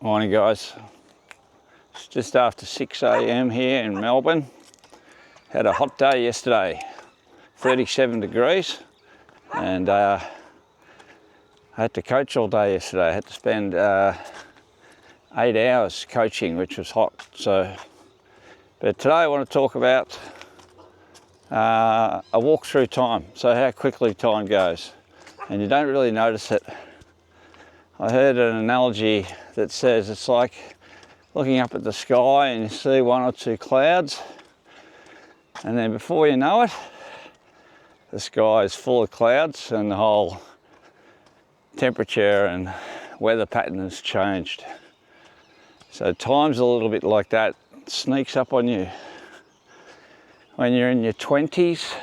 Morning guys, it's just after 6 a.m. here in Melbourne. Had a hot day yesterday, 37 degrees, and I had to coach all day yesterday. I had to spend 8 hours coaching, which was hot. But today I want to talk about a walk through time, so how quickly time goes, and you don't really notice it. I heard an analogy that says it's like looking up at the sky and you see one or two clouds, and then before you know it, the sky is full of clouds and the whole temperature and weather pattern has changed. So time's a little bit like that. It sneaks up on you. When you're in your 20s,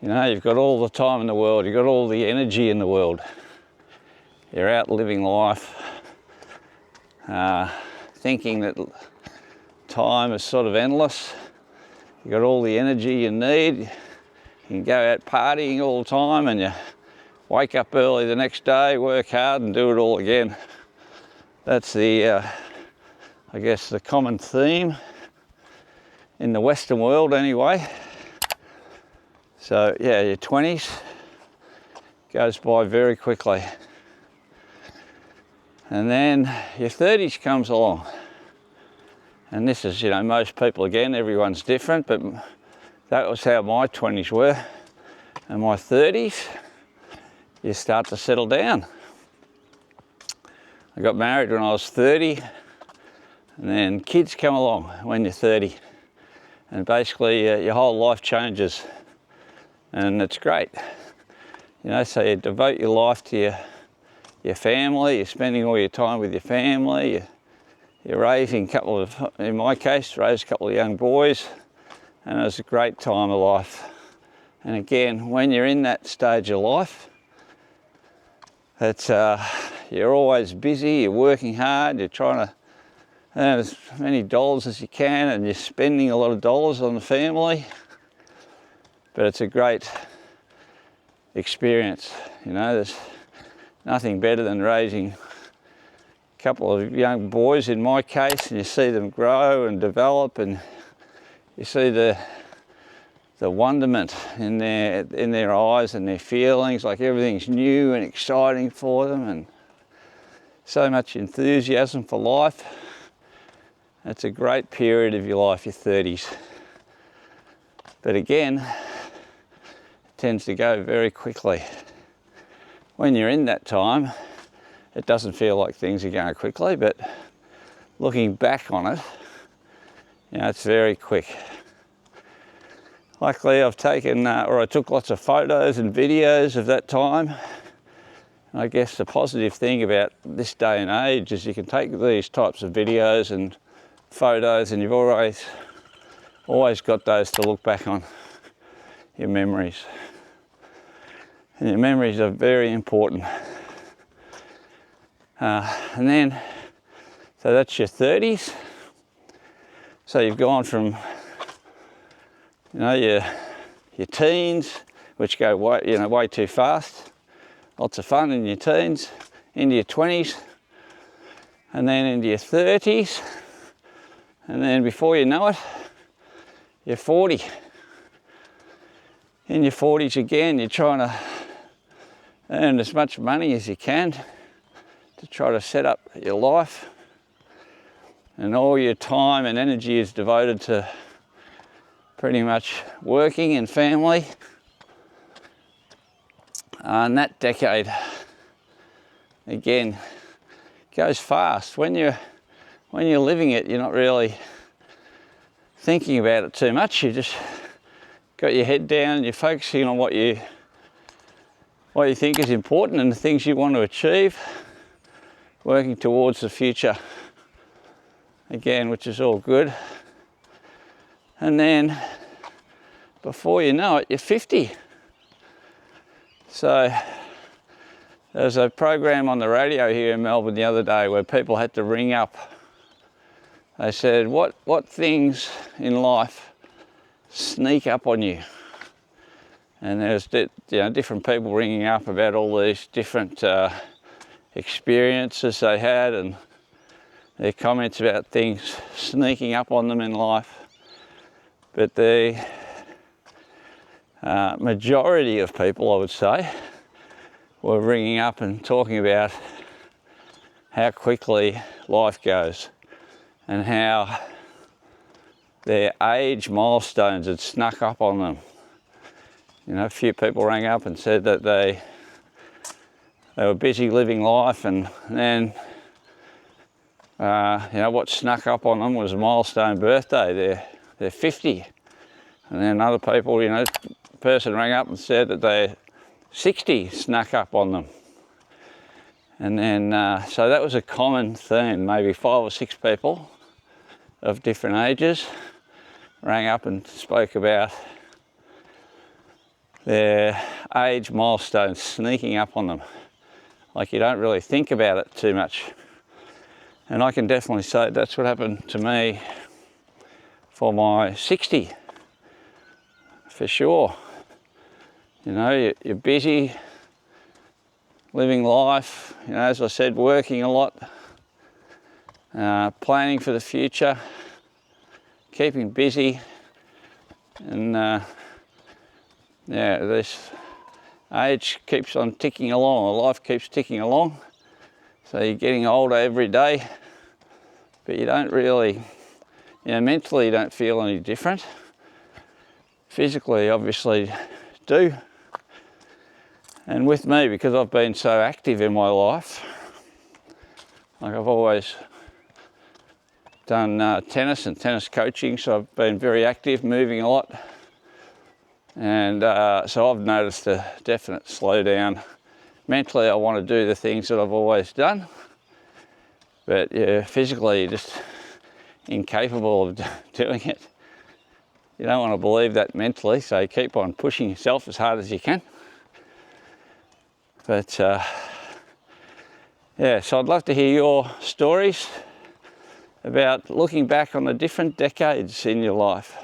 you know, you've got all the time in the world, you've got all the energy in the world. You're out living life, thinking that time is sort of endless. You've got all the energy you need. You can go out partying all the time and you wake up early the next day, work hard and do it all again. That's the, I guess, the common theme in the Western world anyway. So yeah, your 20s goes by very quickly. And then your 30s comes along. And this is, you know, most people, again, everyone's different, but that was how my 20s were. And my 30s, you start to settle down. I got married when I was 30, and then kids come along when you're 30. And basically your whole life changes, and it's great. You know, so you devote your life to your family, you're spending all your time with your family, you're raising a couple of, in my case, raised a couple of young boys, and it was a great time of life. And again, when you're in that stage of life, it's, you're always busy, you're working hard, you're trying to earn as many dollars as you can, and you're spending a lot of dollars on the family, but it's a great experience. You know, there's nothing better than raising a couple of young boys in my case, and you see them grow and develop, and you see the wonderment in their eyes and their feelings, like everything's new and exciting for them, and so much enthusiasm for life. It's a great period of your life, your 30s. But again, it tends to go very quickly. When you're in that time, it doesn't feel like things are going quickly, but looking back on it, you know, it's very quick. Luckily, I've taken, I took lots of photos and videos of that time. And I guess the positive thing about this day and age is you can take these types of videos and photos, and you've always got those to look back on, your memories. And your memories are very important. And then, so that's your 30s. So you've gone from, you know, your teens, which go way too fast, lots of fun in your teens, into your 20s, and then into your 30s, and then before you know it, you're 40. In your 40s again, you're trying to earn as much money as you can to try to set up your life, and all your time and energy is devoted to pretty much working and family. And that decade, again, goes fast. When you're living it, you're not really thinking about it too much. You just got your head down and you're focusing on what you think is important and the things you want to achieve, working towards the future, again, which is all good. And then before you know it, you're 50. So there was a program on the radio here in Melbourne the other day where people had to ring up. They said, what things in life sneak up on you? And there's different people ringing up about all these different experiences they had and their comments about things sneaking up on them in life. But the majority of people, I would say, were ringing up and talking about how quickly life goes and how their age milestones had snuck up on them. You know, a few people rang up and said that they were busy living life, and then you know, what snuck up on them was a milestone birthday. They're 50, and then other people, you know, a person rang up and said that they're 60 snuck up on them. And then so that was a common theme. Maybe 5 or 6 people of different ages rang up and spoke about their age milestones sneaking up on them. Like, you don't really think about it too much. And I can definitely say that's what happened to me for my 60, for sure. You know, you're busy living life, you know, as I said, working a lot, planning for the future, keeping busy, and yeah, this age keeps on ticking along, or life keeps ticking along. So you're getting older every day, but you don't really, you know, mentally you don't feel any different. Physically, obviously, do. And with me, because I've been so active in my life, like I've always done tennis and tennis coaching, so I've been very active, moving a lot. And so I've noticed a definite slowdown. Mentally, I want to do the things that I've always done, but yeah, physically, you're just incapable of doing it. You don't want to believe that mentally, so you keep on pushing yourself as hard as you can. But yeah, so I'd love to hear your stories about looking back on the different decades in your life.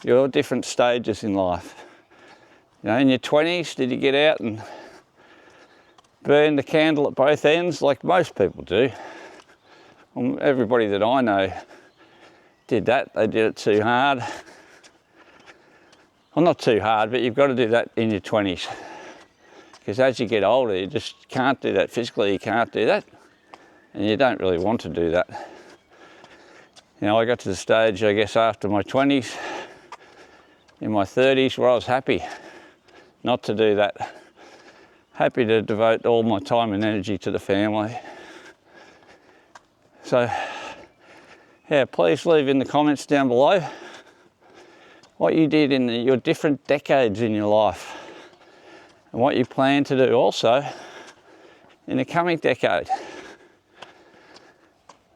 Your different stages in life. You know, in your 20s, did you get out and burn the candle at both ends like most people do? Well, everybody that I know did that. They did it too hard. Well, not too hard, but you've got to do that in your 20s. Because as you get older, you just can't do that. Physically, you can't do that. And you don't really want to do that. You know, I got to the stage, I guess, after my 20s, in my 30s, where I was happy not to do that. Happy to devote all my time and energy to the family. So, yeah, please leave in the comments down below what you did in your different decades in your life and what you plan to do also in the coming decade.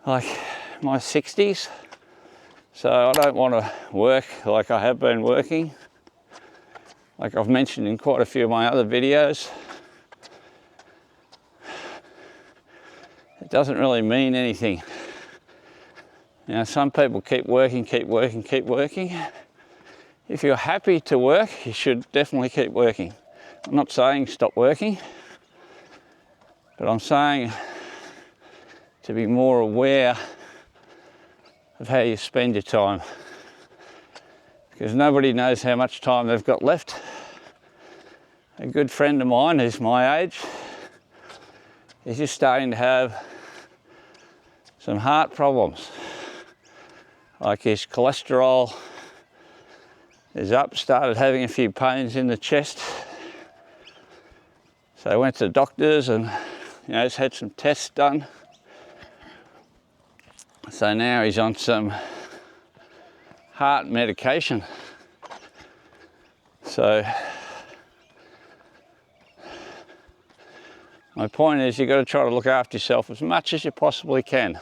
Like my 60s. So I don't want to work like I have been working. Like I've mentioned in quite a few of my other videos. It doesn't really mean anything. You know, some people keep working. If you're happy to work, you should definitely keep working. I'm not saying stop working, but I'm saying to be more aware of how you spend your time, because nobody knows how much time they've got left. A good friend of mine who's my age is just starting to have some heart problems. Like his cholesterol is up, started having a few pains in the chest. So I went to the doctors and, you know, he's had some tests done. So now he's on some heart medication. So my point is, you've got to try to look after yourself as much as you possibly can.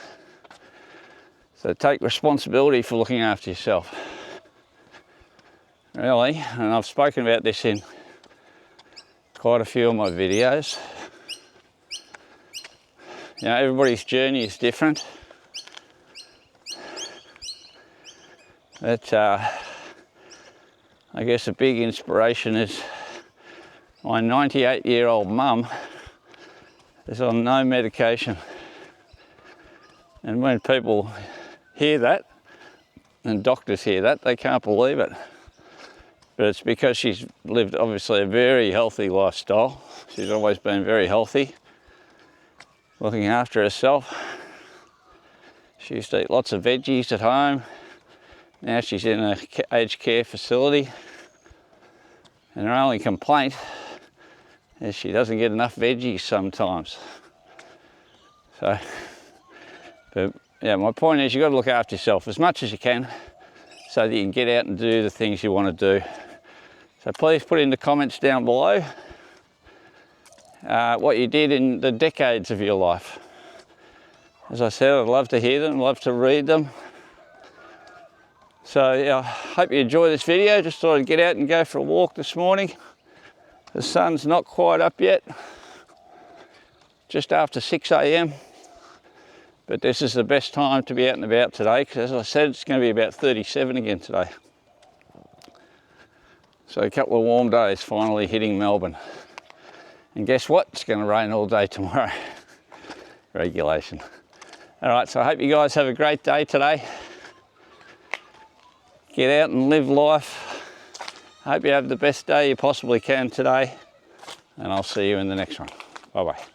So take responsibility for looking after yourself. Really, and I've spoken about this in quite a few of my videos. You know, everybody's journey is different. But I guess a big inspiration is my 98-year-old mum is on no medication. And when people hear that, and doctors hear that, they can't believe it. But it's because she's lived obviously a very healthy lifestyle. She's always been very healthy, looking after herself. She used to eat lots of veggies at home. Now she's in an aged care facility. And her only complaint is she doesn't get enough veggies sometimes. So, but yeah, my point is you've got to look after yourself as much as you can so that you can get out and do the things you want to do. So please put in the comments down below what you did in the decades of your life. As I said, I'd love to hear them, love to read them. So yeah, I hope you enjoy this video. Just thought I'd get out and go for a walk this morning. The sun's not quite up yet, just after 6 a.m. But this is the best time to be out and about today because, as I said, it's going to be about 37 again today. So a couple of warm days finally hitting Melbourne. And guess what? It's going to rain all day tomorrow. Regulation. All right, so I hope you guys have a great day today. Get out and live life. I hope you have the best day you possibly can today. And I'll see you in the next one. Bye-bye.